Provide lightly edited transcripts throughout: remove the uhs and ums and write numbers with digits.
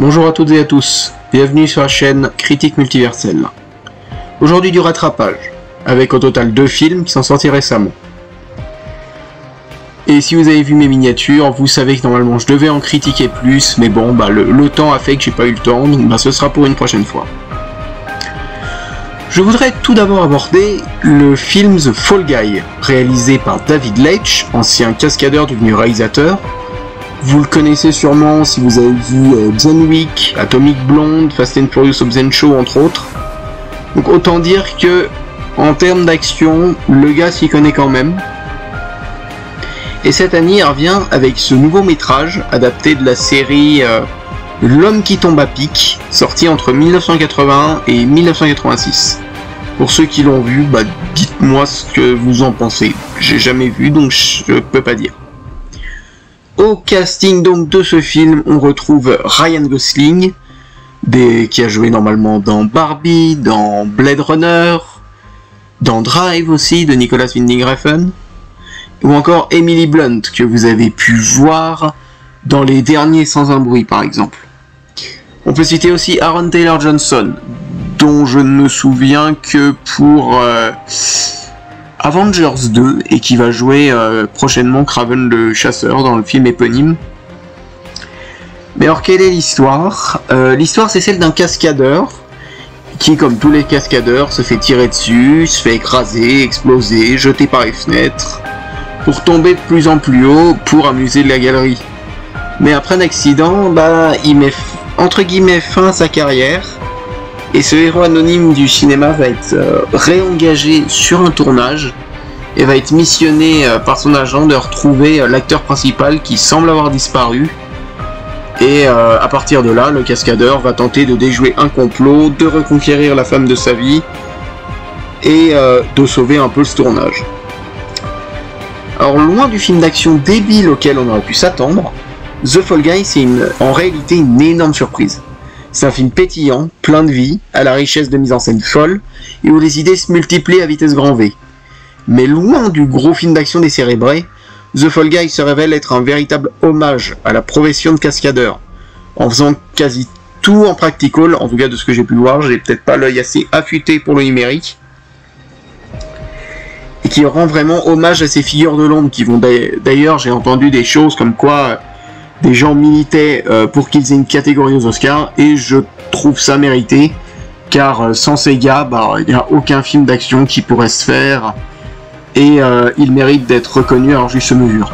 Bonjour à toutes et à tous, bienvenue sur la chaîne Critique Multiverselle. Aujourd'hui du rattrapage, avec au total 2 films qui sont sortis récemment. Et si vous avez vu mes miniatures, vous savez que normalement je devais en critiquer plus, mais bon, le temps a fait que j'ai pas eu le temps, donc ce sera pour une prochaine fois. Je voudrais tout d'abord aborder le film The Fall Guy, réalisé par David Leitch, ancien cascadeur devenu réalisateur. Vous le connaissez sûrement si vous avez vu John Wick, Atomic Blonde, Fast and Furious Hobbs & Shaw entre autres. Donc autant dire que, en termes d'action, le gars s'y connaît quand même. Et cette année il revient avec ce nouveau métrage adapté de la série L'homme qui tombe à pic, sorti entre 1981 et 1986. Pour ceux qui l'ont vu, dites-moi ce que vous en pensez. J'ai jamais vu donc je peux pas dire. Au casting donc de ce film, on retrouve Ryan Gosling, qui a joué normalement dans Barbie, dans Blade Runner, dans Drive aussi de Nicolas Winding Refn, ou encore Emily Blunt que vous avez pu voir dans Les Derniers Sans un bruit par exemple. On peut citer aussi Aaron Taylor Johnson, dont je ne me souviens que pour Avengers 2 et qui va jouer prochainement Kraven le chasseur dans le film éponyme. Mais alors quelle est l'histoire? L'histoire c'est celle d'un cascadeur qui, comme tous les cascadeurs, se fait tirer dessus, se fait écraser, exploser, jeter par les fenêtres, pour tomber de plus en plus haut pour amuser la galerie. Mais après un accident, il met entre guillemets fin à sa carrière, et ce héros anonyme du cinéma va être réengagé sur un tournage et va être missionné par son agent de retrouver l'acteur principal qui semble avoir disparu. Et à partir de là, le cascadeur va tenter de déjouer un complot, de reconquérir la femme de sa vie et de sauver un peu ce tournage. Alors loin du film d'action débile auquel on aurait pu s'attendre, The Fall Guy c'est en réalité une énorme surprise. C'est un film pétillant, plein de vie, à la richesse de mise en scène folle, et où les idées se multiplient à vitesse grand V. Mais loin du gros film d'action décérébré, The Fall Guy se révèle être un véritable hommage à la profession de cascadeur, en faisant quasi tout en practical, en tout cas de ce que j'ai pu voir, j'ai peut-être pas l'œil assez affûté pour le numérique, et qui rend vraiment hommage à ces figures de l'ombre qui vont d'ailleurs, j'ai entendu des choses comme quoi des gens militaient pour qu'ils aient une catégorie aux Oscars, et je trouve ça mérité, car sans ces gars, il n'y a aucun film d'action qui pourrait se faire, et ils méritent d'être reconnus à leur juste mesure.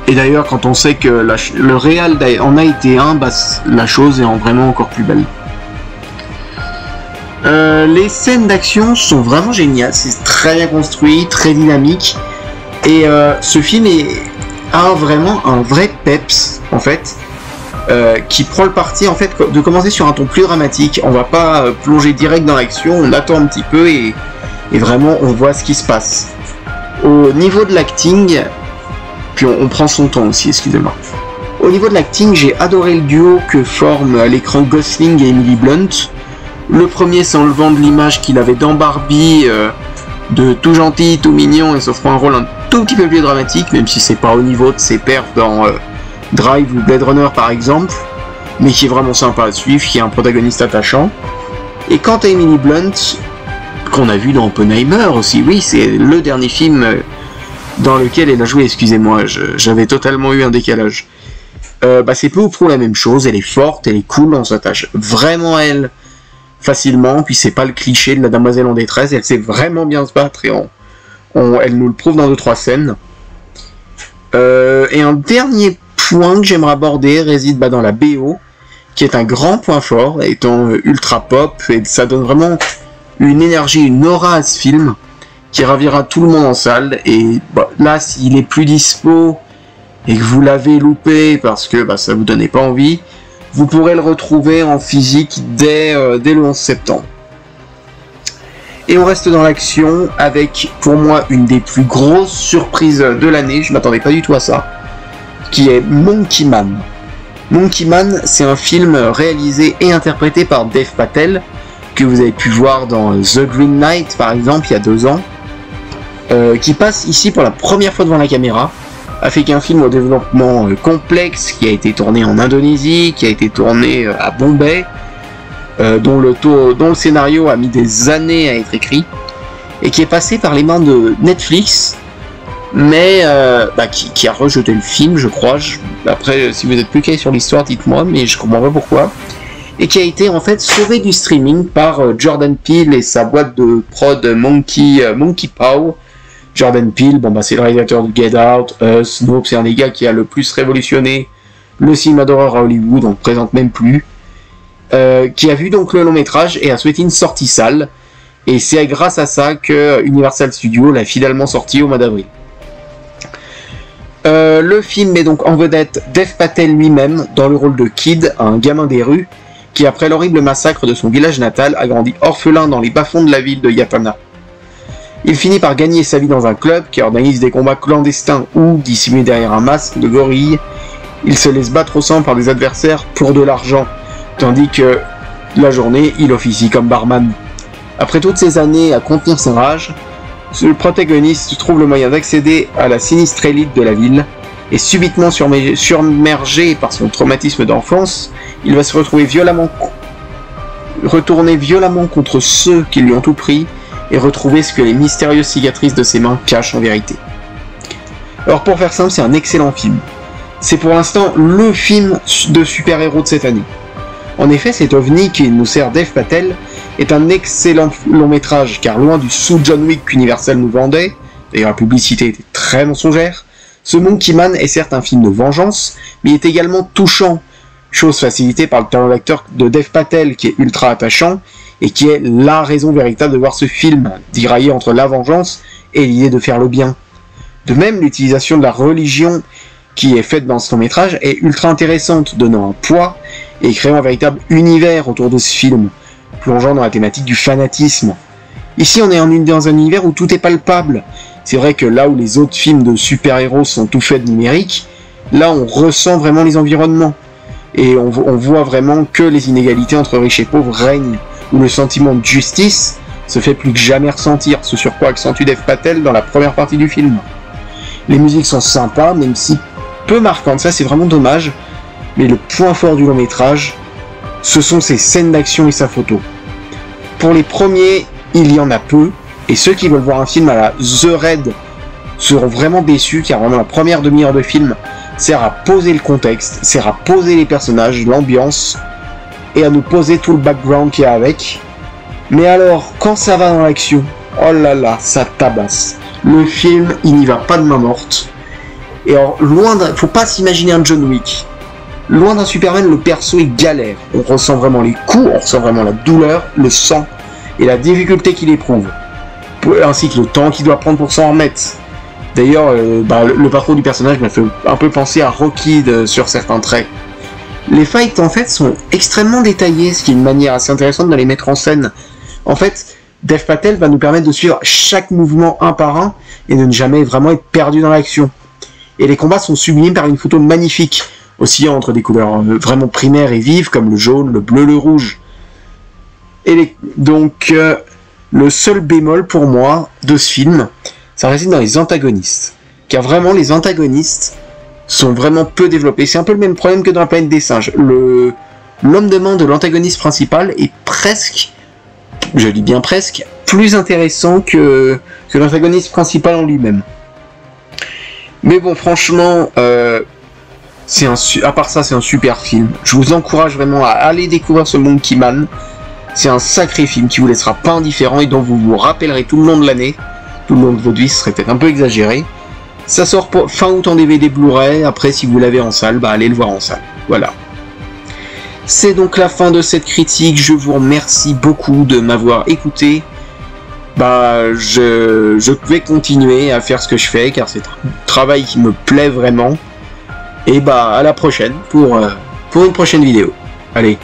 Et d'ailleurs, quand on sait que le réal en a été un, la chose est vraiment encore plus belle. Les scènes d'action sont vraiment géniales, c'est très bien construit, très dynamique, et ce film a vraiment un vrai peps en fait, qui prend le parti en fait de commencer sur un ton plus dramatique. On va pas plonger direct dans l'action, on attend un petit peu et vraiment on voit ce qui se passe. Au niveau de l'acting, puis on prend son temps aussi, excusez-moi. Au niveau de l'acting, j'ai adoré le duo que forment à l'écran Gosling et Emily Blunt. Le premier s'enlevant de l'image qu'il avait dans Barbie, de tout gentil, tout mignon, et s'offrant un rôle un tout petit peu plus dramatique, même si c'est pas au niveau de ses perfs dans Drive ou Blade Runner par exemple, mais qui est vraiment sympa à suivre, qui est un protagoniste attachant. Et quant à Emily Blunt, qu'on a vu dans Oppenheimer aussi, oui, c'est le dernier film dans lequel elle a joué, excusez-moi, j'avais totalement eu un décalage. C'est peu ou prou la même chose, elle est forte, elle est cool, on s'attache vraiment à elle facilement, puis c'est pas le cliché de la demoiselle en détresse, elle sait vraiment bien se battre, et elle nous le prouve dans 2-3 scènes. Et un dernier point que j'aimerais aborder réside dans la BO, qui est un grand point fort, étant ultra pop, et ça donne vraiment une énergie, une aura à ce film, qui ravira tout le monde en salle. Et là, s'il est plus dispo, et que vous l'avez loupé, parce que ça vous donnait pas envie, vous pourrez le retrouver en physique dès le 11 septembre. Et on reste dans l'action avec, pour moi, une des plus grosses surprises de l'année, je m'attendais pas du tout à ça, qui est Monkey Man. Monkey Man, c'est un film réalisé et interprété par Dev Patel, que vous avez pu voir dans The Green Knight par exemple, il y a 2 ans, qui passe ici pour la première fois devant la caméra, a fait qu'un film au développement complexe, qui a été tourné en Indonésie, qui a été tourné à Bombay, dont le scénario a mis des années à être écrit, et qui est passé par les mains de Netflix, mais qui a rejeté le film, je crois. Après, si vous êtes plus calé sur l'histoire, dites-moi, mais je comprends pas pourquoi. Et qui a été en fait sauvé du streaming par Jordan Peele et sa boîte de prod Monkey Paw. Jordan Peele, c'est le réalisateur de Get Out, Us, Nope, c'est un des gars qui a le plus révolutionné le cinéma d'horreur à Hollywood, on ne présente même plus. Qui a vu donc le long métrage et a souhaité une sortie sale. Et c'est grâce à ça que Universal Studios l'a finalement sorti au mois d'avril. Le film met donc en vedette Dev Patel lui-même dans le rôle de Kid, un gamin des rues, qui après l'horrible massacre de son village natal a grandi orphelin dans les bas-fonds de la ville de Yatana. Il finit par gagner sa vie dans un club qui organise des combats clandestins où, dissimulé derrière un masque de gorille, il se laisse battre au sang par des adversaires pour de l'argent, tandis que la journée, il officie comme barman. Après toutes ces années à contenir sa rage, le protagoniste trouve le moyen d'accéder à la sinistre élite de la ville, et subitement submergé par son traumatisme d'enfance, il va se retrouver retourner violemment contre ceux qui lui ont tout pris, et retrouver ce que les mystérieuses cicatrices de ses mains cachent en vérité. Alors pour faire simple, c'est un excellent film. C'est pour l'instant le film de super-héros de cette année. En effet, cet ovni qui nous sert Dev Patel est un excellent long métrage, car loin du sous-John Wick qu'Universal nous vendait, d'ailleurs la publicité était très mensongère, ce Monkey Man est certes un film de vengeance, mais il est également touchant, chose facilitée par le talent d'acteur de Dev Patel qui est ultra attachant, et qui est la raison véritable de voir ce film, tiraillé entre la vengeance et l'idée de faire le bien. De même, l'utilisation de la religion qui est faite dans ce long métrage est ultra intéressante, donnant un poids et créant un véritable univers autour de ce film, plongeant dans la thématique du fanatisme. Ici, on est dans un univers où tout est palpable. C'est vrai que là où les autres films de super-héros sont tout faits de numérique, là on ressent vraiment les environnements. Et on voit vraiment que les inégalités entre riches et pauvres règnent, où le sentiment de justice se fait plus que jamais ressentir, ce sur quoi accentue Dev Patel dans la première partie du film. Les musiques sont sympas, même si peu marquantes, ça c'est vraiment dommage, mais le point fort du long métrage, ce sont ses scènes d'action et sa photo. Pour les premiers, il y en a peu, et ceux qui veulent voir un film à la The Raid seront vraiment déçus, car vraiment la première demi-heure de film sert à poser le contexte, sert à poser les personnages, l'ambiance, et à nous poser tout le background qu'il y a avec. Mais alors, quand ça va dans l'action, oh là là, ça tabasse. Le film, il n'y va pas de main morte. Et alors, faut pas s'imaginer un John Wick. Loin d'un Superman, le perso est galère. On ressent vraiment les coups, on ressent vraiment la douleur, le sang, et la difficulté qu'il éprouve. Ainsi que le temps qu'il doit prendre pour s'en remettre. D'ailleurs, le parcours du personnage m'a fait un peu penser à Rocky sur certains traits. Les fights en fait sont extrêmement détaillés, ce qui est une manière assez intéressante de les mettre en scène. En fait, Dev Patel va nous permettre de suivre chaque mouvement un par un et de ne jamais vraiment être perdu dans l'action. Et les combats sont sublimés par une photo magnifique, oscillant entre des couleurs vraiment primaires et vives comme le jaune, le bleu, le rouge. Et donc, le seul bémol pour moi de ce film, ça réside dans les antagonistes. Car vraiment, les antagonistes sont vraiment peu développés. C'est un peu le même problème que dans la planète des singes. L'homme de main de l'antagoniste principal est presque, je dis bien presque, plus intéressant que l'antagoniste principal en lui-même. Mais bon, franchement, à part ça, c'est un super film. Je vous encourage vraiment à aller découvrir ce Monkey Man. C'est un sacré film qui vous laissera pas indifférent et dont vous vous rappellerez tout le long de l'année. Tout le long de votre vie, ce serait peut-être un peu exagéré. Ça sort fin août en DVD Blu-ray. Après, si vous l'avez en salle, allez le voir en salle. Voilà. C'est donc la fin de cette critique. Je vous remercie beaucoup de m'avoir écouté. Je vais continuer à faire ce que je fais, car c'est un travail qui me plaît vraiment. Et à la prochaine pour une prochaine vidéo. Allez.